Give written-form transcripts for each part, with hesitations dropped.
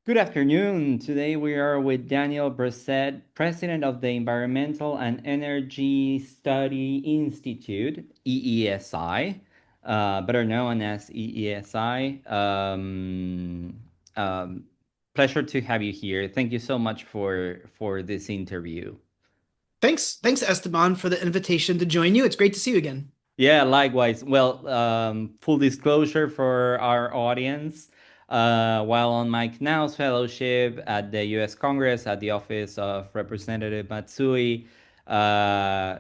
Good afternoon. Today we are with Daniel Bresette, President of the Environmental and Energy Study Institute, EESI, better known as EESI. Pleasure to have you here. Thank you so much for this interview. Thanks, Esteban, for the invitation to join you. It's great to see you again. Yeah, likewise. Well, full disclosure for our audience. While on my Knaus Fellowship at the U.S. Congress at the Office of Representative Matsui, I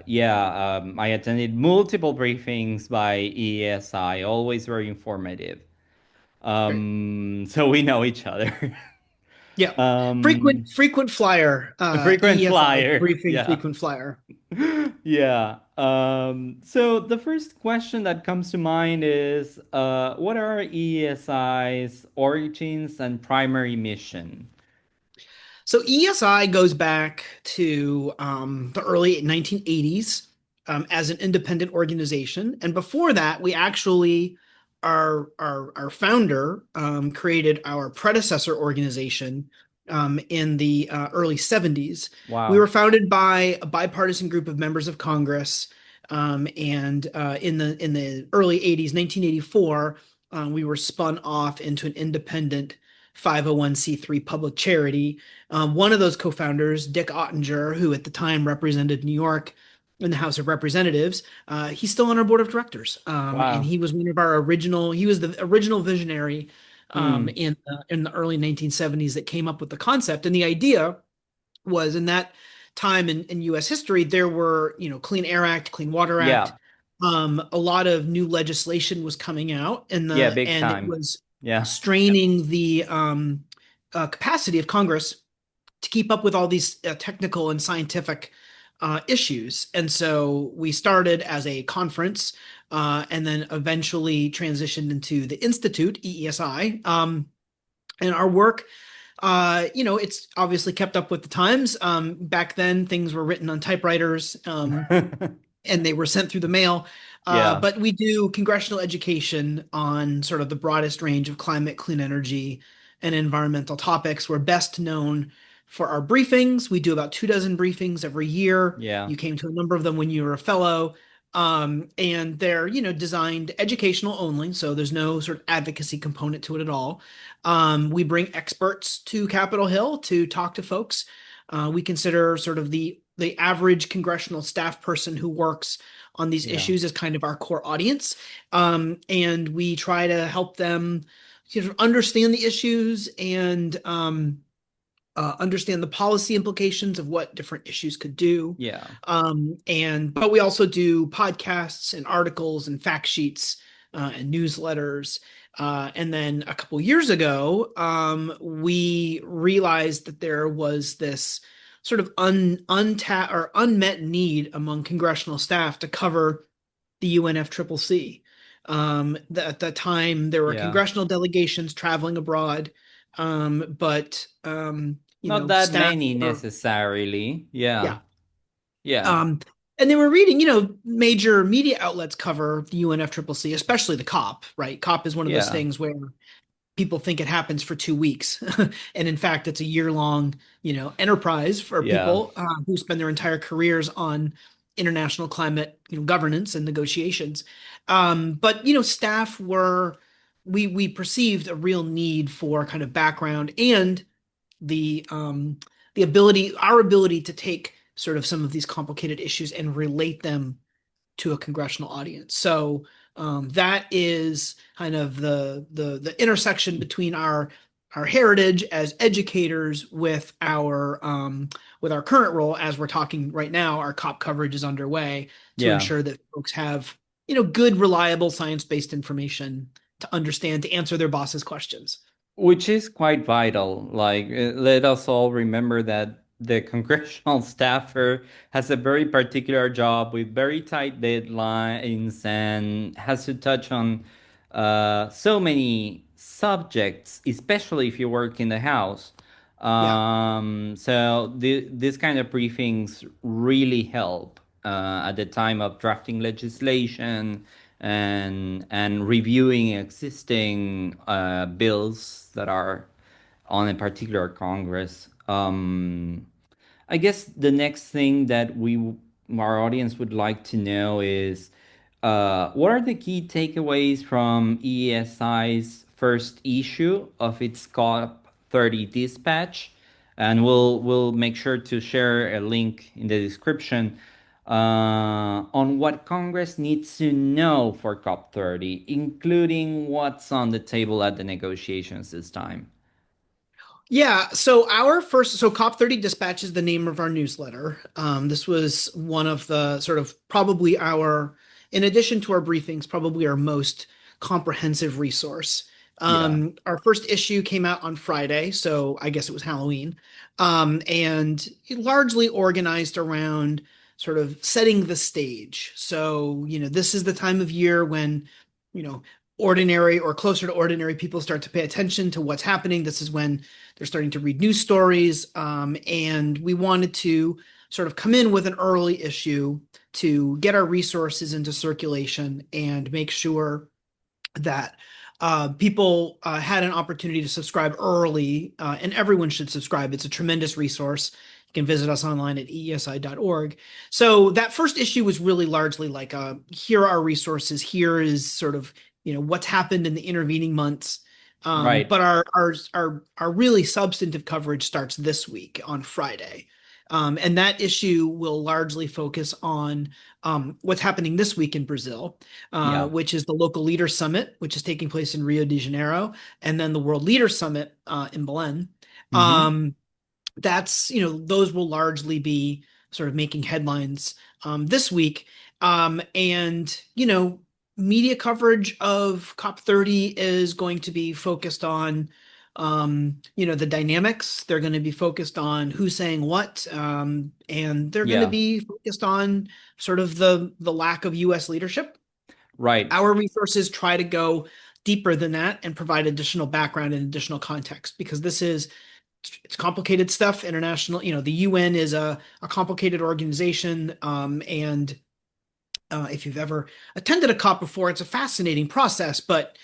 attended multiple briefings by ESI, always very informative. Great. So we know each other. Yeah. Frequent um, frequent flyer, a frequent EESI flyer. briefing Yeah. frequent flyer. Yeah. So the first question that comes to mind is, what are ESI's origins and primary mission? So EESI goes back to the early 1980s as an independent organization, and before that, we actually our founder created our predecessor organization in the early 70s. We were Wow. founded by a bipartisan group of members of Congress, and in the early 80s, 1984, we were spun off into an independent 501(c)(3) public charity. One of those co-founders, Dick Ottinger, who at the time represented New York in the House of Representatives, he's still on our board of directors, and Wow. he was one of our original. He was the original visionary Hmm. in the early 1970s that came up with the concept. And the idea was in that time in U.S. history, there were Clean Air Act, Clean Water Act. Yeah. A lot of new legislation was coming out, Yeah, big and it time. was Yeah. straining the capacity of Congress to keep up with all these technical and scientific issues. And so we started as a conference, and then eventually transitioned into the Institute, EESI. And our work, it's obviously kept up with the times. Back then, things were written on typewriters, and they were sent through the mail. Yeah. But we do congressional education on sort of the broadest range of climate, clean energy, and environmental topics. We're best known for our briefings. We do about 24 briefings every year. Yeah. You came to a number of them when you were a fellow. And they're, designed educational only. So there's no sort of advocacy component to it at all. We bring experts to Capitol Hill to talk to folks. We consider sort of the average congressional staff person who works on these Yeah. issues as kind of our core audience. And we try to help them understand the issues and understand the policy implications of what different issues could do. Yeah. But we also do podcasts and articles and fact sheets and newsletters. And then a couple years ago, we realized that there was this sort of untapped or unmet need among congressional staff to cover the UNFCCC. At that time, there were Yeah. congressional delegations traveling abroad, but Not that staff many were, necessarily. Yeah. yeah. Yeah. Um, and they were reading, major media outlets cover the UNFCCC, especially the COP, right? COP is one of those Yeah. things where people think it happens for 2 weeks. And in fact, it's a year-long, enterprise for Yeah. people who spend their entire careers on international climate, governance and negotiations. But, staff were, we perceived a real need for kind of background and the ability, our ability to take sort of some of these complicated issues and relate them to a congressional audience. So that is kind of the intersection between our heritage as educators with our current role as we're talking right now. Our COP coverage is underway to Yeah. ensure that folks have good, reliable, science-based information to understand to answer their boss's questions. Which is quite vital. Like, let us all remember that the congressional staffer has a very particular job with very tight deadlines and has to touch on so many subjects, especially if you work in the House. Yeah. So this kind of briefings really help at the time of drafting legislation and reviewing existing bills that are on a particular Congress. I guess the next thing that our audience would like to know is what are the key takeaways from EESI's first issue of its COP30 dispatch? And we'll make sure to share a link in the description on what Congress needs to know for COP30, including what's on the table at the negotiations this time. Yeah, so our first, so COP30 Dispatch is the name of our newsletter. This was one of the sort of probably our, in addition to our briefings, probably our most comprehensive resource. Yeah. Our first issue came out on Friday, so I guess it was Halloween, and it largely organized around sort of setting the stage. So, this is the time of year when, you know, ordinary or closer to ordinary people start to pay attention to what's happening. This is when they're starting to read news stories. And we wanted to sort of come in with an early issue to get our resources into circulation and make sure that people had an opportunity to subscribe early, and everyone should subscribe. It's a tremendous resource. You can visit us online at eesi.org. So that first issue was really largely like, here are our resources. Here is sort of, what's happened in the intervening months. Right. But our really substantive coverage starts this week on Friday. And that issue will largely focus on what's happening this week in Brazil, Yeah. which is the Local Leaders Summit, which is taking place in Rio de Janeiro, and then the World Leaders Summit in Belém. Mm-hmm. Um, those will largely be sort of making headlines this week. And media coverage of COP30 is going to be focused on the dynamics. They're going to be focused on who's saying what, and they're going to Yeah. be focused on sort of the lack of US leadership. Right. Our resources try to go deeper than that and provide additional background and additional context, because it's complicated stuff. International, the UN is a complicated organization, and if you've ever attended a COP before, it's a fascinating process, but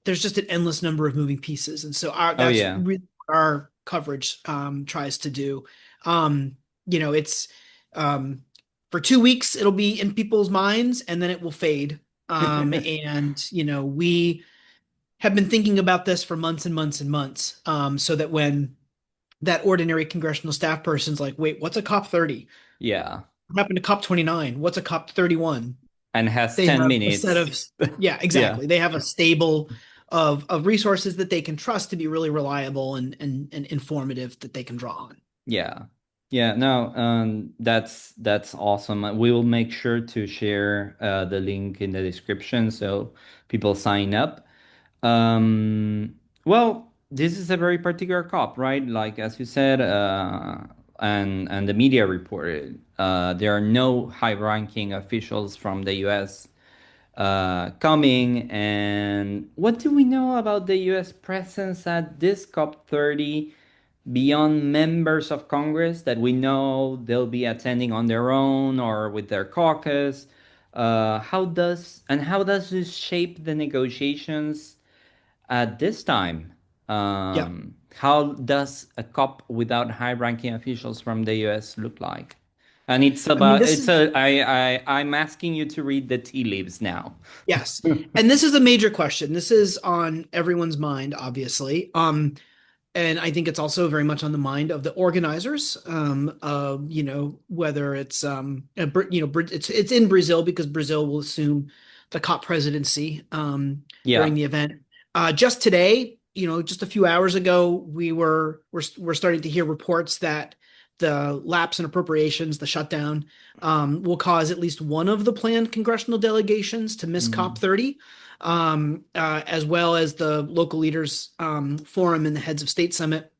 there's just an endless number of moving pieces. And so Oh that's yeah. really what our coverage tries to do. It's um, for 2 weeks, it'll be in people's minds and then it will fade. And, we have been thinking about this for months and months and months, so that when that ordinary congressional staff person's like, wait, what's a COP30? Yeah. What happened to COP29? What's a COP31? And has They 10 have a set minutes. of, yeah, Yeah. exactly. They have a stable of resources that they can trust to be really reliable and informative that they can draw on. Yeah. Yeah, no, that's awesome. We will make sure to share the link in the description so people sign up. Um, well, this is a very particular COP, right? Like as you said, and the media reported, there are no high-ranking officials from the U.S. Coming. And what do we know about the U.S. presence at this COP30 beyond members of Congress that we know they'll be attending on their own or with their caucus? How does this shape the negotiations at this time? Yeah. How does a COP without high-ranking officials from the U.S. look like? And it's I mean, about this it's is, a I'm asking you to read the tea leaves now. yes. And this is a major question. This is on everyone's mind, obviously. And I think it's also very much on the mind of the organizers. Whether it's it's in Brazil because Brazil will assume the COP presidency during Yeah, the event. Just today, just a few hours ago, we're starting to hear reports that the lapse in appropriations, the shutdown, will cause at least one of the planned congressional delegations to miss mm, COP30, as well as the local leaders forum and the heads of state summit.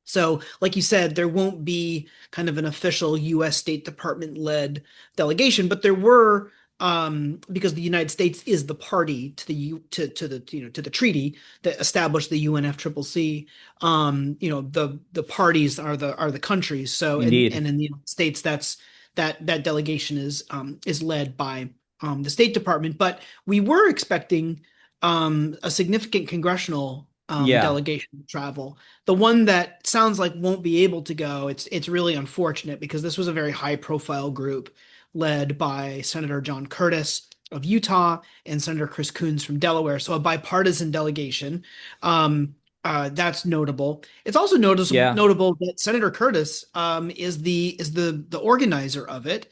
So, like you said, there won't be kind of an official U.S. State Department led delegation, but there were, because the United States is the party to the treaty that established the UNFCCC. The parties are the countries. So, indeed. and in the United States, that delegation is led by the State Department. But we were expecting a significant congressional Yeah. delegation to travel. The one that sounds like won't be able to go, it's really unfortunate because this was a very high profile group led by Senator John Curtis of Utah and Senator Chris Coons from Delaware. So a bipartisan delegation. Um, that's notable. It's also Yeah. notable that Senator Curtis is the organizer of it.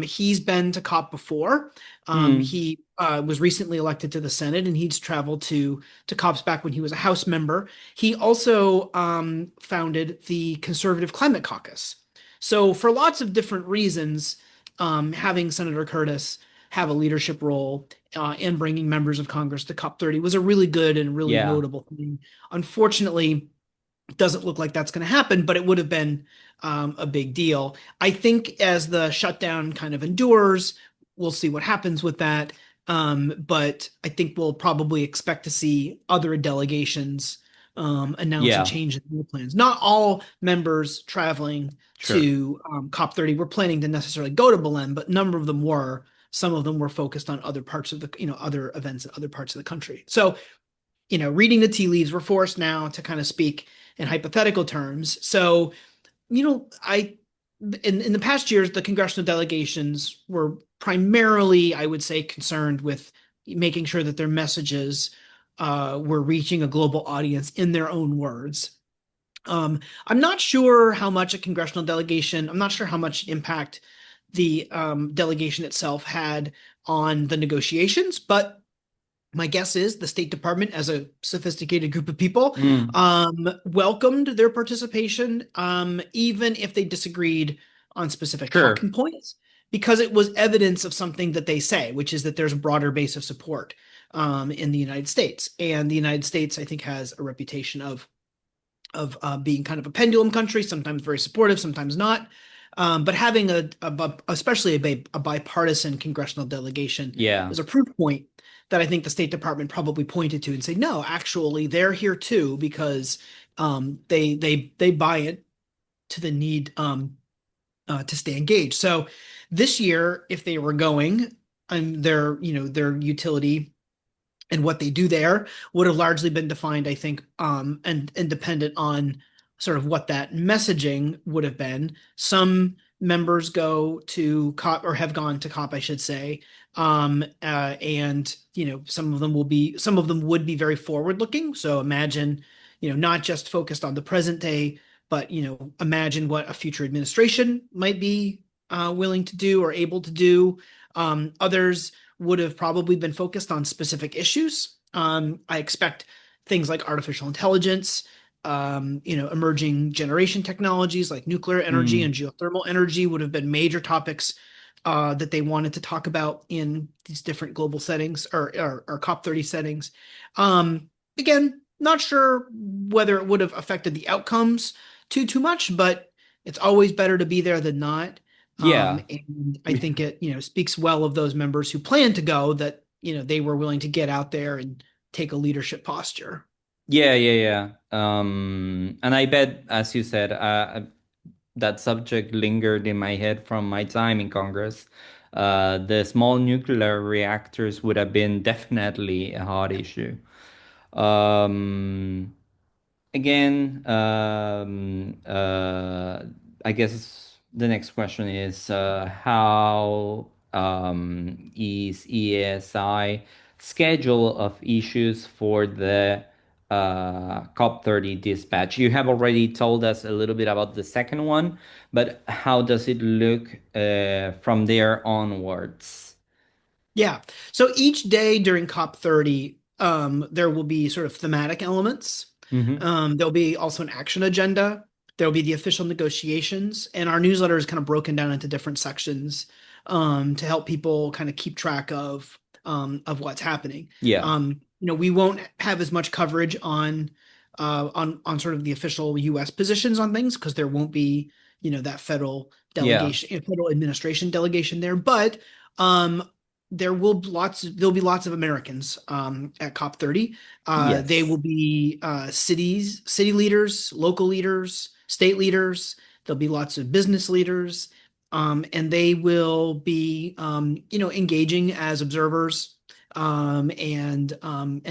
He's been to COP before. Mm. He was recently elected to the Senate, and he's traveled to COPS back when he was a House member. He also founded the Conservative Climate Caucus. So, for lots of different reasons, having Senator Curtis have a leadership role in bringing members of Congress to COP30 was a really good and really Yeah. notable thing. Unfortunately, it doesn't look like that's going to happen, but it would have been a big deal. I think as the shutdown kind of endures, we'll see what happens with that. But I think we'll probably expect to see other delegations announce a Yeah. change in their plans. Not all members traveling Sure. to COP30 were planning to necessarily go to Belém, but a number of them were. Some of them were focused on other parts of other events in other parts of the country. So reading the tea leaves, we're forced now to kind of speak in hypothetical terms. So, I in the past years, the congressional delegations were primarily, I would say, concerned with making sure that their messages were reaching a global audience in their own words. I'm not sure how much a congressional delegation, I'm not sure how much impact the delegation itself had on the negotiations, but my guess is the State Department, as a sophisticated group of people, Mm. welcomed their participation, even if they disagreed on specific talking Sure. points, because it was evidence of something that they say, which is that there's a broader base of support in the United States. And the United States, I think, has a reputation of being kind of a pendulum country, sometimes very supportive, sometimes not. But having especially a bipartisan congressional delegation Yeah. is a proof point that I think the State Department probably pointed to and say, no, actually, they're here too because they buy it to the need to stay engaged. So this year, if they were going, their utility and what they do there would have largely been defined, I think, and dependent on sort of what that messaging would have been. Some members go to COP or have gone to COP, I should say, and some of them would be very forward looking. So imagine, not just focused on the present day, but imagine what a future administration might be willing to do or able to do. Others would have probably been focused on specific issues. I expect things like artificial intelligence, emerging generation technologies like nuclear energy Mm. and geothermal energy would have been major topics that they wanted to talk about in these different global settings or COP30 settings. Again, not sure whether it would have affected the outcomes too much, but it's always better to be there than not. Yeah. And I think it, speaks well of those members who plan to go that, they were willing to get out there and take a leadership posture. Yeah, yeah, yeah. And I bet, as you said, that subject lingered in my head from my time in Congress. The small nuclear reactors would have been definitely a hot issue. Um, Again, I guess the next question is how is EESI schedule of issues for the COP30 dispatch? You have already told us a little bit about the second one, but how does it look from there onwards? Yeah. So each day during COP30, there will be sort of thematic elements. Mm-hmm. There'll be also an action agenda. There'll be the official negotiations, and our newsletter is kind of broken down into different sections to help people kind of keep track of what's happening. Yeah, We won't have as much coverage on sort of the official U.S. positions on things because there won't be that federal yeah, delegation, federal administration delegation there, but um, there'll be lots of Americans at COP30. They will yes, be city leaders, local leaders, state leaders. There'll be lots of business leaders, and they will be engaging as observers and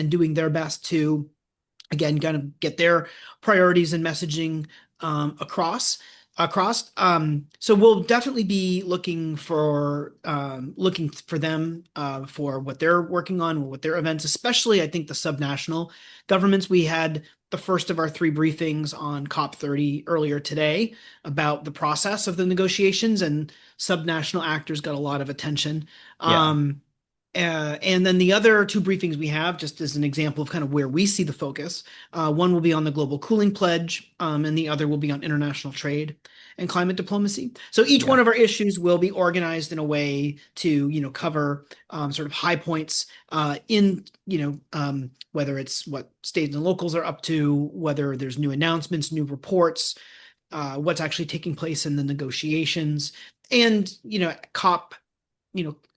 doing their best to again, kind of get their priorities and messaging across. So we'll definitely be looking for them for what they're working on, what their events, especially I think the subnational governments. We had the first of our three briefings on COP30 earlier today about the process of the negotiations, and subnational actors got a lot of attention. Yeah. And then the other two briefings we have, just as an example of kind of where we see the focus, one will be on the global cooling pledge, and the other will be on international trade and climate diplomacy. So each one Yeah. of our issues will be organized in a way to, cover sort of high points in, whether it's what states and locals are up to, whether there's new announcements, new reports, what's actually taking place in the negotiations, and COP,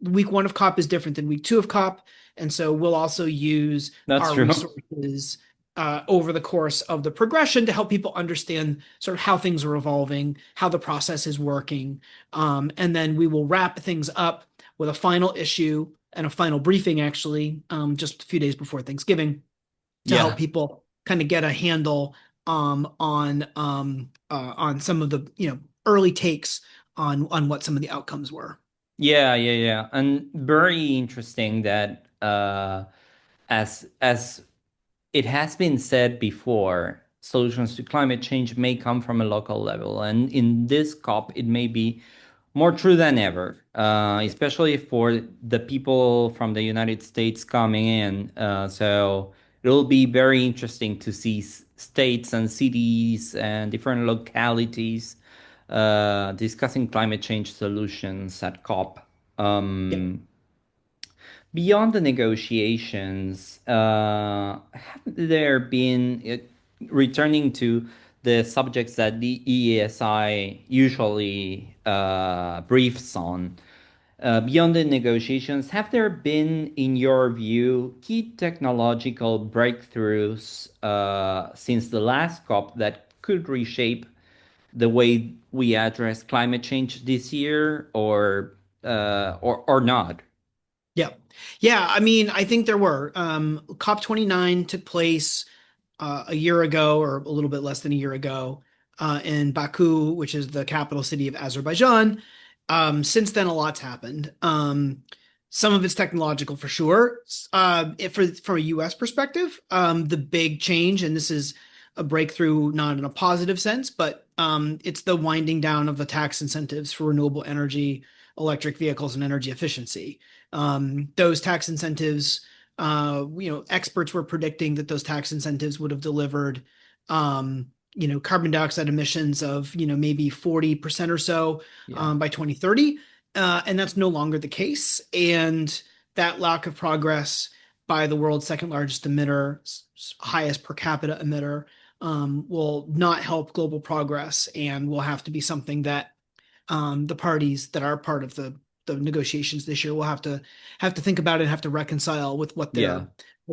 week one of COP is different than week two of COP. And so we'll also use That's our true. resources over the course of the progression to help people understand sort of how things are evolving, how the process is working. And then we will wrap things up with a final issue and a final briefing, actually, just a few days before Thanksgiving, to help Yeah. people kind of get a handle on some of the early takes on what some of the outcomes were. Yeah, yeah, yeah. And very interesting that as it has been said before, solutions to climate change may come from a local level. And in this COP, it may be more true than ever, Yeah. especially for the people from the United States coming in. So it'll be very interesting to see states and cities and different localities discussing climate change solutions at COP. Yeah. Beyond the negotiations, have there been, returning to the subjects that the EESI usually briefs on, beyond the negotiations, have there been, in your view, key technological breakthroughs since the last COP that could reshape the way we address climate change this year, or not? Yeah. Yeah. I mean, I think there were. COP29 took place a year ago, or a little bit less than a year ago, in Baku, which is the capital city of Azerbaijan. Since then, a lot's happened. Some of it's technological for sure. From a US perspective, the big change, and this is a breakthrough, not in a positive sense, but it's the winding down of the tax incentives for renewable energy, electric vehicles, and energy efficiency. Those tax incentives, experts were predicting that those tax incentives would have delivered, carbon dioxide emissions of, maybe 40% or so Yeah. by 2030. And that's no longer the case. And that lack of progress by the world's second largest emitter, highest per capita emitter, will not help global progress, and will have to be something that the parties that are part of the negotiations this year will have to think about and have to reconcile with Yeah.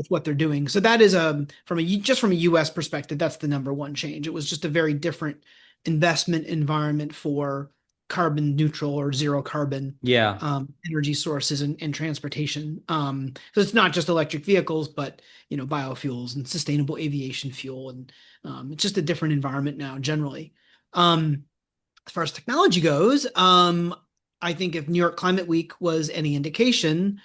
what they're doing. So that is from a US perspective, that's the number one change. It was just a very different investment environment for carbon neutral or zero carbon Yeah. energy sources and transportation. So it's not just electric vehicles, but biofuels and sustainable aviation fuel, and it's just a different environment now generally. As far as technology goes, I think if New York Climate Week was any indication,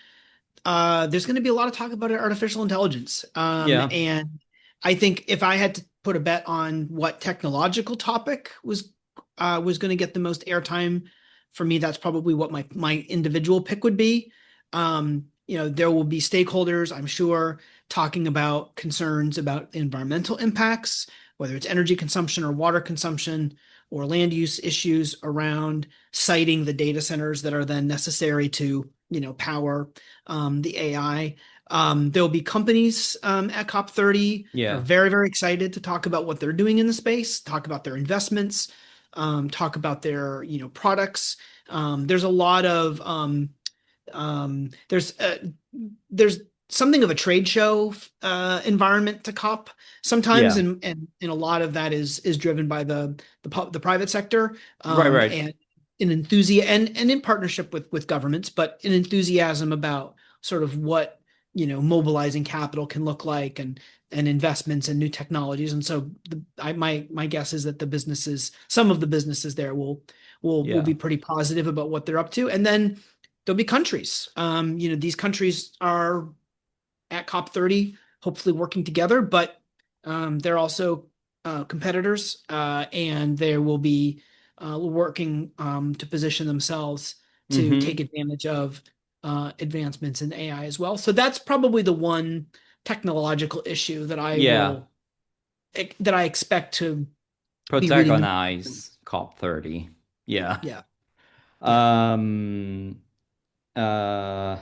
there's going to be a lot of talk about artificial intelligence. Yeah. And I think if I had to put a bet on what technological topic was going to get the most airtime, for me, that's probably what my individual pick would be. There will be stakeholders, I'm sure, talking about concerns about environmental impacts, whether it's energy consumption or water consumption or land use issues around siting the data centers that are then necessary to, power the AI. There'll be companies at COP30 that are Yeah. very, very excited to talk about what they're doing in the space, talk about their investments, talk about their, products. There's a lot of there's something of a trade show environment to COP sometimes, Yeah. and a lot of that is driven by the private sector, Right, right. and an enthusiasm, and in partnership with governments, but an enthusiasm about sort of what mobilizing capital can look like, and investments and new technologies. And so my guess is that some of the businesses there will Yeah. be pretty positive about what they're up to. And then there'll be countries. These countries are at COP30, hopefully working together, but they're also competitors, and they will be working to position themselves to take Mm-hmm. advantage of advancements in AI as well. So that's probably the one technological issue Yeah. that I expect to be reading the. Protagonize COP30. Yeah. Yeah, yeah, Um, uh,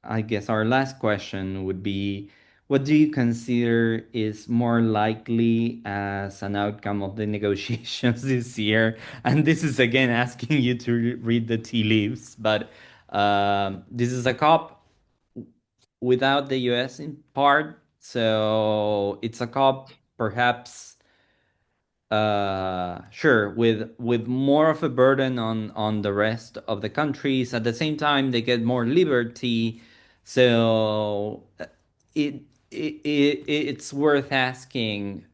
I guess our last question would be, what do you consider is more likely as an outcome of the negotiations this year? And this is again asking you to read the tea leaves, but this is a COP without the US in part, so it's a COP perhaps sure, with more of a burden on the rest of the countries. At the same time, they get more liberty, so it, it's worth asking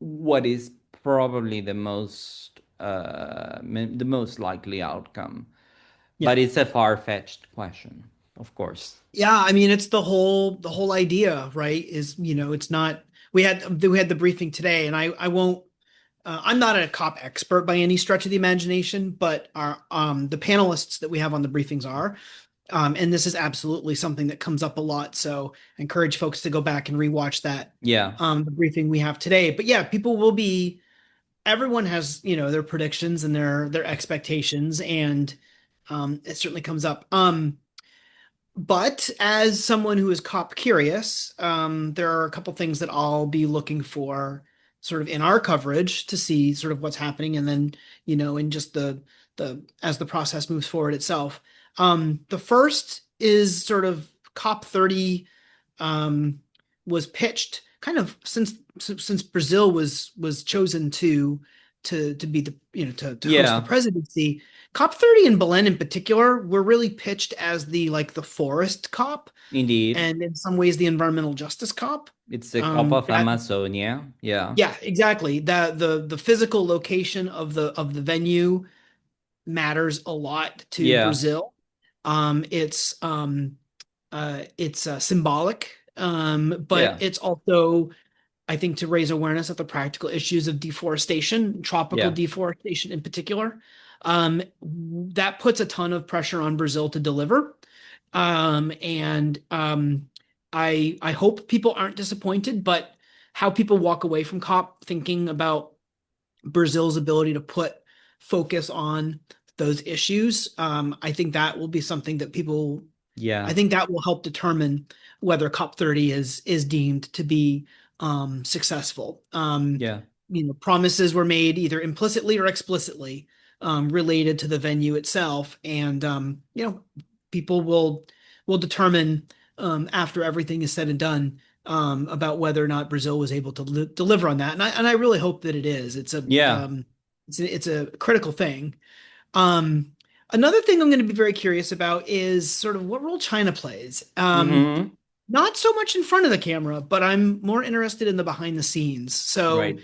what is probably the most likely outcome. yeah. But it's a far-fetched question, of course. Yeah, I mean, it's the whole idea, right? Is, it's not. We had the briefing today, and I won't. I'm not a cop expert by any stretch of the imagination, but the panelists that we have on the briefings are, and this is absolutely something that comes up a lot. So I encourage folks to go back and rewatch that, Yeah, the briefing we have today. But yeah, people will be. Everyone has, their predictions and their expectations, and it certainly comes up. But as someone who is cop curious, there are a couple things that I'll be looking for sort of in our coverage to see sort of what's happening, and then, in just the as the process moves forward itself. The first is sort of COP30 um, was pitched kind of since Brazil was chosen to be to host the yeah, presidency. COP30 and Belen in particular were really pitched as the forest COP, indeed. and in some ways the environmental justice COP. It's the Cup of That Amazonia. Yeah, Yeah, exactly. The physical location of the venue matters a lot to yeah, Brazil. It's symbolic, but yeah, it's also, I think, to raise awareness of the practical issues of deforestation, tropical yeah, deforestation in particular. That puts a ton of pressure on Brazil to deliver. And I hope people aren't disappointed, but how people walk away from COP thinking about Brazil's ability to put focus on those issues, I think that will be something that I yeah, think that will help determine whether COP30 is deemed to be successful. yeah, Promises were made either implicitly or explicitly related to the venue itself, and people will determine, after everything is said and done, about whether or not Brazil was able to deliver on that. And I really hope that it is. yeah. It's a critical thing. Um, Another thing I'm going to be very curious about is sort of what role China plays. Mm-hmm. Not so much in front of the camera, but I'm more interested in the behind the scenes. So Right.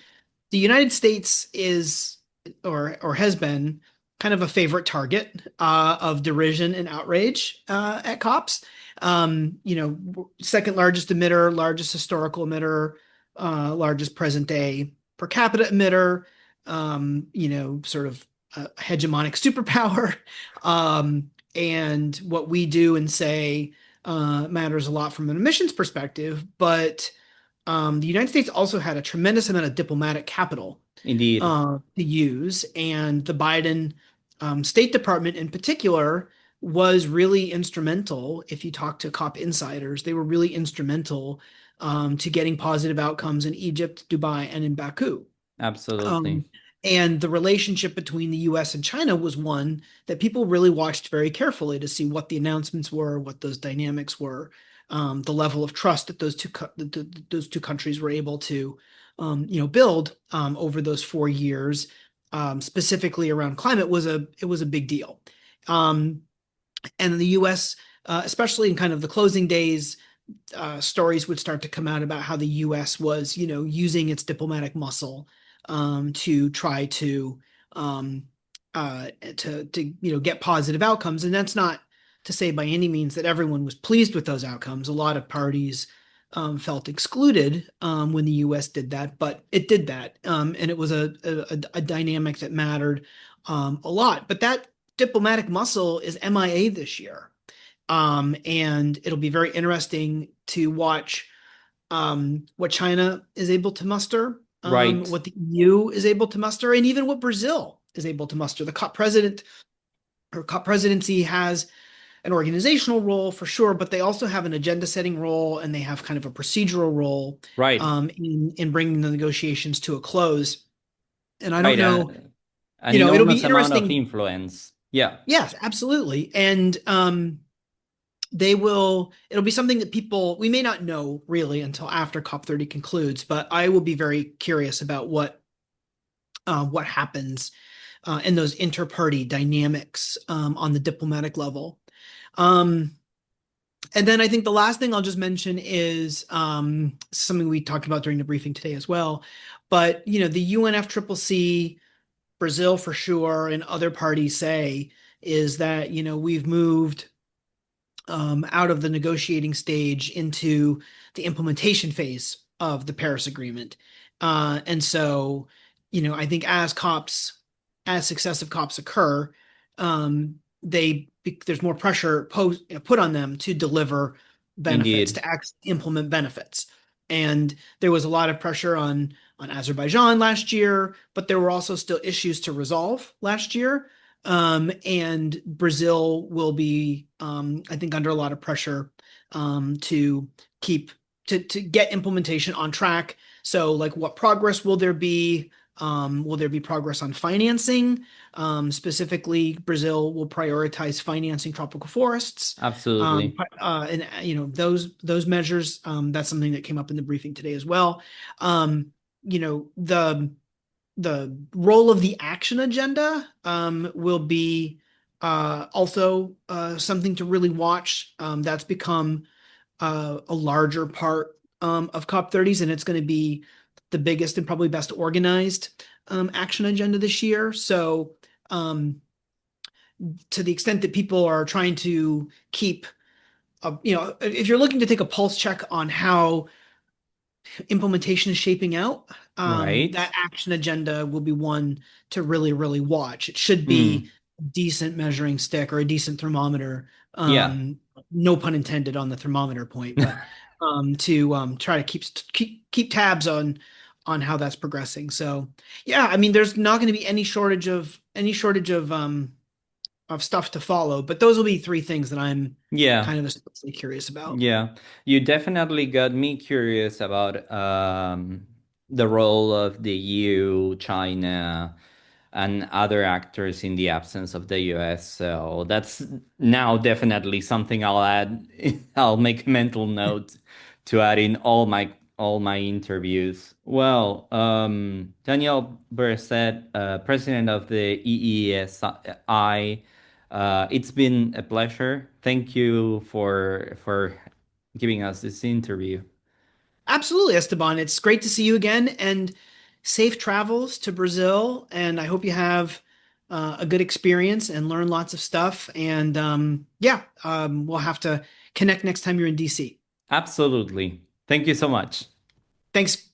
the United States is, or has been, kind of a favorite target of derision and outrage at cops. Second largest emitter, largest historical emitter, largest present day per capita emitter. Sort of hegemonic superpower. And what we do and say matters a lot from an emissions perspective, but the United States also had a tremendous amount of diplomatic capital Indeed. to use, and the Biden State Department in particular was really instrumental. If you talk to COP insiders, they were really instrumental to getting positive outcomes in Egypt, Dubai, and in Baku. Absolutely. Um, and the relationship between the US and China was one that people really watched very carefully to see what the announcements were, what those dynamics were, the level of trust that those two countries were able to build over those 4 years, specifically around climate, was a big deal. And the U.S. especially in kind of the closing days, stories would start to come out about how the U.S. was, using its diplomatic muscle to try um, to get positive outcomes. And that's not to say by any means that everyone was pleased with those outcomes. A lot of parties felt excluded when the U.S. did that, but it did that, and it was a dynamic that mattered a lot. But that diplomatic muscle is MIA this year. And it'll be very interesting to watch what China is able to muster, Right. what the EU is able to muster, and even what Brazil is able to muster. The COP president or COP presidency has an organizational role for sure, but they also have an agenda setting role and they have kind of a procedural role Right. in bringing the negotiations to a close. And I don't Right. know, An it'll be enormous amount of interesting. influence. Yeah. Yes, absolutely. And it'll be something that we may not know really until after COP30 concludes, but I will be very curious about what happens in those inter-party dynamics on the diplomatic level. Um, and then I think the last thing I'll just mention is something we talked about during the briefing today as well. But the UNFCCC, Brazil for sure, and other parties say is that we've moved out of the negotiating stage into the implementation phase of the Paris Agreement. And so, I think as successive COPs occur, there's more pressure put on them to deliver benefits, Indeed. to implement benefits. And there was a lot of pressure on Azerbaijan last year, but there were also still issues to resolve last year. And Brazil will be, I think, under a lot of pressure to keep to get implementation on track. So, like, what progress will there be? Will there be progress on financing? Specifically, Brazil will prioritize financing tropical forests. Absolutely. And those measures. That's something that came up in the briefing today as well. The role of the action agenda will be also something to really watch. That's become a larger part of COP30s, and it's going to be the biggest and probably best organized action agenda this year. So, um, to the extent that people are trying to keep, if you're looking to take a pulse check on how implementation is shaping out, that Right. action agenda will be one to really, really watch. It should be Hmm. a decent measuring stick or a decent thermometer. Yeah. No pun intended on the thermometer point, but to try to keep tabs on how that's progressing. So yeah, I mean, there's not going to be any shortage of stuff to follow, but those will be three things that I'm Yeah. kind of especially curious about. Yeah, you definitely got me curious about the role of the EU, China, and other actors in the absence of the US. So that's now definitely something I'll add. I'll make a mental note to add in all my interviews. Well, Daniel Bresette, president of the EESI. It's been a pleasure. Thank you for giving us this interview. Absolutely, Esteban. It's great to see you again and safe travels to Brazil. And I hope you have a good experience and learn lots of stuff. And yeah, we'll have to connect next time you're in DC. Absolutely. Thank you so much. Thanks.